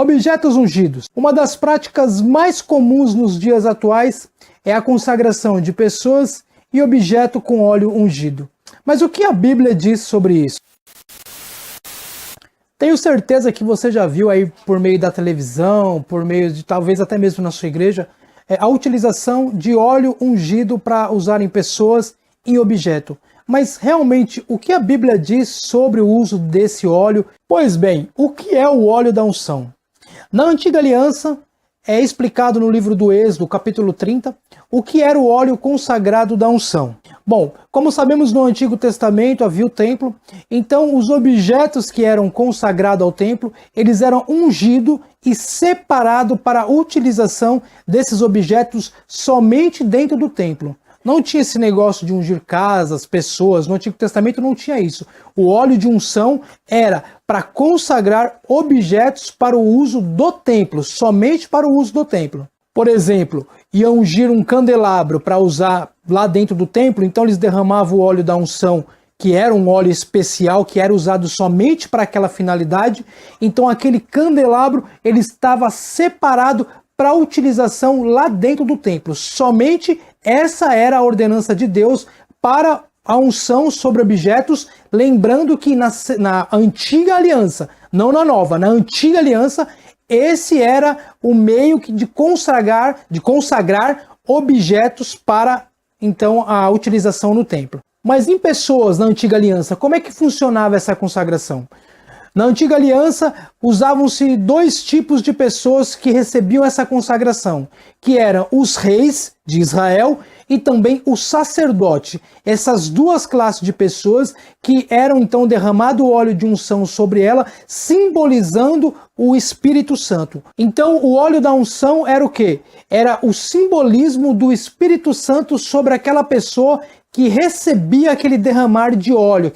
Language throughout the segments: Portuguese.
Objetos ungidos. Uma das práticas mais comuns nos dias atuais é a consagração de pessoas e objeto com óleo ungido. Mas o que a Bíblia diz sobre isso? Tenho certeza que você já viu aí por meio da televisão, por meio de talvez até mesmo na sua igreja, a utilização de óleo ungido para usar em pessoas e objeto. Mas realmente, o que a Bíblia diz sobre o uso desse óleo? Pois bem, o que é o óleo da unção? Na Antiga Aliança, é explicado no livro do Êxodo, capítulo 30, o que era o óleo consagrado da unção. Bom, como sabemos, no Antigo Testamento havia o templo, então os objetos que eram consagrados ao templo, eles eram ungidos e separados para a utilização desses objetos somente dentro do templo. Não tinha esse negócio de ungir casas, pessoas, no Antigo Testamento não tinha isso. O óleo de unção era para consagrar objetos para o uso do templo, somente para o uso do templo. Por exemplo, ia ungir um candelabro para usar lá dentro do templo, então eles derramavam o óleo da unção, que era um óleo especial, que era usado somente para aquela finalidade. Então aquele candelabro ele estava separado para utilização lá dentro do templo. Somente essa era a ordenança de Deus para a unção sobre objetos, lembrando que na antiga aliança, não na nova, na antiga aliança, esse era o meio de consagrar objetos para então a utilização no templo. Mas em pessoas na antiga aliança, como é que funcionava essa consagração? Na antiga aliança, usavam-se dois tipos de pessoas que recebiam essa consagração, que eram os reis de Israel e também o sacerdote. Essas duas classes de pessoas que eram então derramado o óleo de unção sobre ela, simbolizando o Espírito Santo. Então o óleo da unção era o quê? Era o simbolismo do Espírito Santo sobre aquela pessoa que recebia aquele derramar de óleo,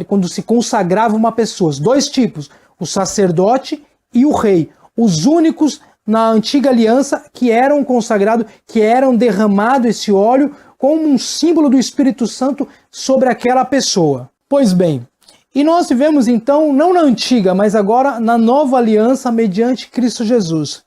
quando se consagrava uma pessoa. Dois tipos, o sacerdote e o rei. Os únicos na antiga aliança que eram consagrados, que eram derramado esse óleo como um símbolo do Espírito Santo sobre aquela pessoa. Pois bem, e nós vivemos então, não na antiga, mas agora na nova aliança mediante Cristo Jesus.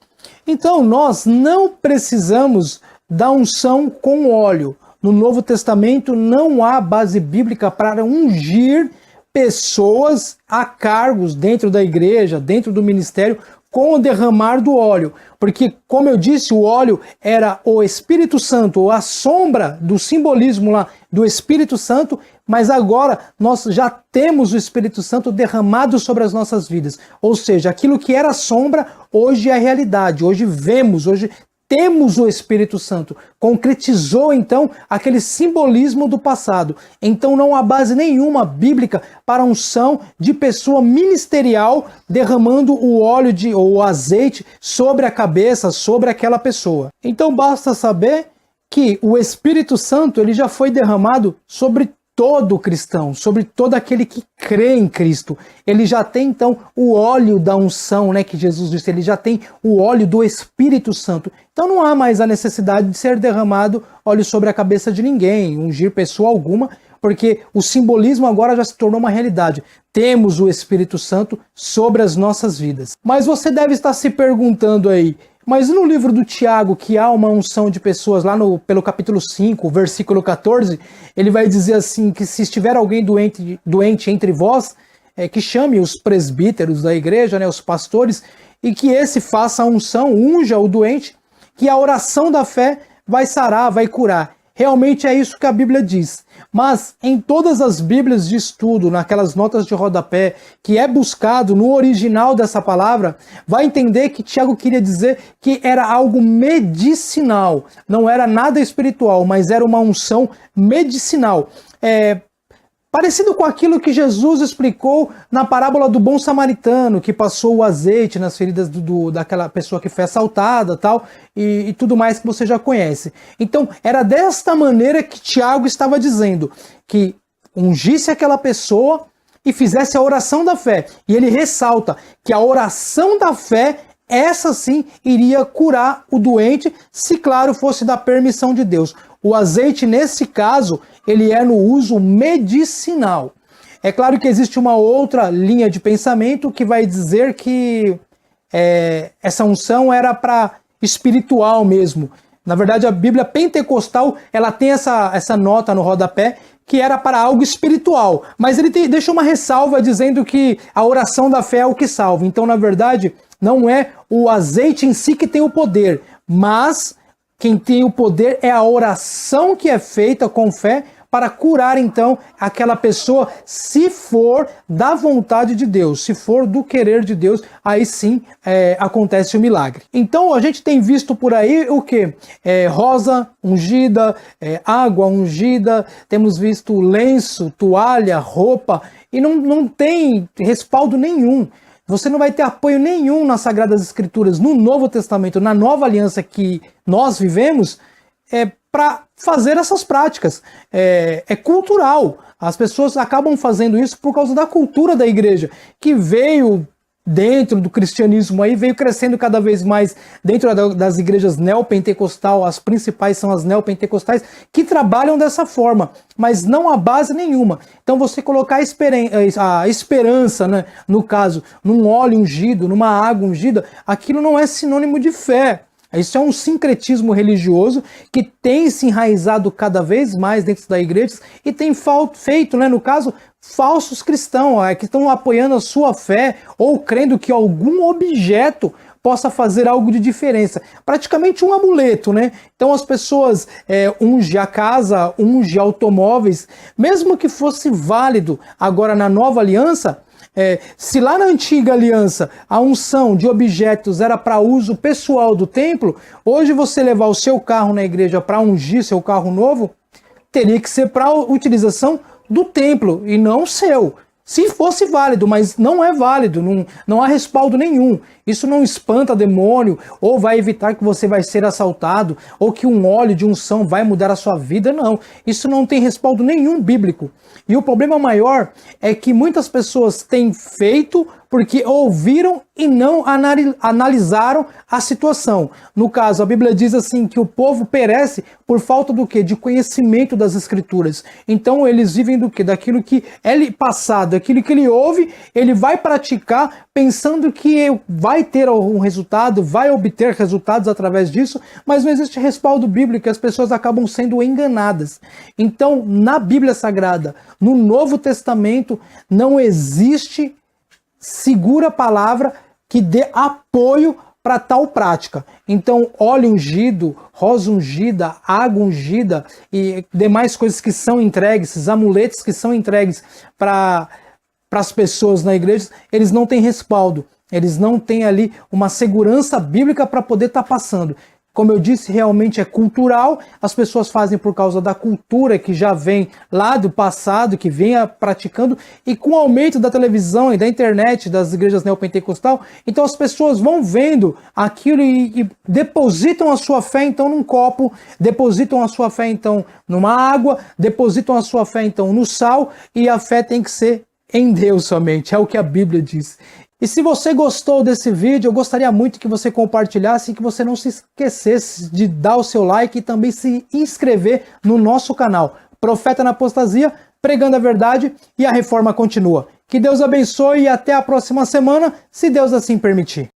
Então nós não precisamos da unção com óleo. No Novo Testamento não há base bíblica para ungir pessoas a cargos dentro da igreja, dentro do ministério, com o derramar do óleo. Porque, como eu disse, o óleo era o Espírito Santo, ou a sombra do simbolismo lá do Espírito Santo, mas agora nós já temos o Espírito Santo derramado sobre as nossas vidas. Ou seja, aquilo que era sombra, hoje é realidade, hoje vemos, hoje temos o Espírito Santo. Concretizou então aquele simbolismo do passado. Então não há base nenhuma bíblica para a unção de pessoa ministerial derramando o óleo ou o azeite sobre a cabeça, sobre aquela pessoa. Então basta saber que o Espírito Santo ele já foi derramado sobre todo cristão, sobre todo aquele que crê em Cristo. Ele já tem então o óleo da unção, né, que Jesus disse, ele já tem o óleo do Espírito Santo. Então não há mais a necessidade de ser derramado óleo sobre a cabeça de ninguém, ungir pessoa alguma, porque o simbolismo agora já se tornou uma realidade. Temos o Espírito Santo sobre as nossas vidas. Mas você deve estar se perguntando aí, mas no livro do Tiago, que há uma unção de pessoas, lá pelo capítulo 5, versículo 14, ele vai dizer assim, que se estiver alguém doente entre vós, que chame os presbíteros da igreja, né, os pastores, e que esse faça a unção, unja o doente, que a oração da fé vai sarar, vai curar. Realmente é isso que a Bíblia diz. Mas em todas as Bíblias de estudo, naquelas notas de rodapé, que é buscado no original dessa palavra, vai entender que Tiago queria dizer que era algo medicinal. Não era nada espiritual, mas era uma unção medicinal. Parecido com aquilo que Jesus explicou na parábola do bom samaritano, que passou o azeite nas feridas daquela pessoa que foi assaltada tal, e tudo mais que você já conhece. Então, era desta maneira que Tiago estava dizendo, que ungisse aquela pessoa e fizesse a oração da fé. E ele ressalta que a oração da fé, essa sim, iria curar o doente, se claro fosse da permissão de Deus. O azeite, nesse caso, ele é no uso medicinal. É claro que existe uma outra linha de pensamento que vai dizer que essa unção era para espiritual mesmo. Na verdade, a Bíblia pentecostal, ela tem essa nota no rodapé, que era para algo espiritual. Mas ele deixa uma ressalva dizendo que a oração da fé é o que salva. Então, na verdade, não é o azeite em si que tem o poder, mas quem tem o poder é a oração que é feita com fé para curar, então, aquela pessoa, se for da vontade de Deus, se for do querer de Deus, aí sim acontece o milagre. Então, a gente tem visto por aí o quê? Rosa ungida, água ungida, temos visto lenço, toalha, roupa, e não tem respaldo nenhum. Você não vai ter apoio nenhum nas Sagradas Escrituras, no Novo Testamento, na nova aliança que nós vivemos, para fazer essas práticas. É cultural. As pessoas acabam fazendo isso por causa da cultura da igreja, que veio dentro do cristianismo aí, veio crescendo cada vez mais dentro das igrejas neopentecostal. As principais são as neopentecostais, que trabalham dessa forma, mas não há base nenhuma. Então você colocar a esperança, né, no caso, num óleo ungido, numa água ungida, aquilo não é sinônimo de fé. Isso é um sincretismo religioso que tem se enraizado cada vez mais dentro da igreja e tem feito, né, no caso, falsos cristãos, que estão apoiando a sua fé ou crendo que algum objeto possa fazer algo de diferença. Praticamente um amuleto, né? Então as pessoas ungem a casa, ungem automóveis, mesmo que fosse válido agora na nova aliança. Se lá na antiga aliança a unção de objetos era para uso pessoal do templo, hoje você levar o seu carro na igreja para ungir seu carro novo, teria que ser para utilização do templo e não seu. Se fosse válido, mas não é válido, não há respaldo nenhum. Isso não espanta demônio, ou vai evitar que você vai ser assaltado, ou que um óleo de unção vai mudar a sua vida, não. Isso não tem respaldo nenhum bíblico. E o problema maior é que muitas pessoas têm feito porque ouviram e não analisaram a situação. No caso, a Bíblia diz assim que o povo perece por falta do quê? De conhecimento das Escrituras. Então eles vivem do quê? Daquilo que é passado, aquilo que ele ouve, ele vai praticar pensando que vai ter algum resultado, vai obter resultados através disso, mas não existe respaldo bíblico e as pessoas acabam sendo enganadas. Então, na Bíblia Sagrada, no Novo Testamento, não existe segura palavra que dê apoio para tal prática. Então, óleo ungido, rosa ungida, água ungida e demais coisas que são entregues, esses amuletos que são entregues para as pessoas na igreja, eles não têm respaldo. Eles não têm ali uma segurança bíblica para poder estar passando. Como eu disse, realmente é cultural, as pessoas fazem por causa da cultura que já vem lá do passado, que vem praticando, e com o aumento da televisão e da internet, das igrejas neopentecostal, então as pessoas vão vendo aquilo e depositam a sua fé então num copo, depositam a sua fé então numa água, depositam a sua fé então no sal, e a fé tem que ser em Deus somente, é o que a Bíblia diz. E se você gostou desse vídeo, eu gostaria muito que você compartilhasse e que você não se esquecesse de dar o seu like e também se inscrever no nosso canal. Profeta na Apostasia, pregando a verdade e a reforma continua. Que Deus abençoe e até a próxima semana, se Deus assim permitir.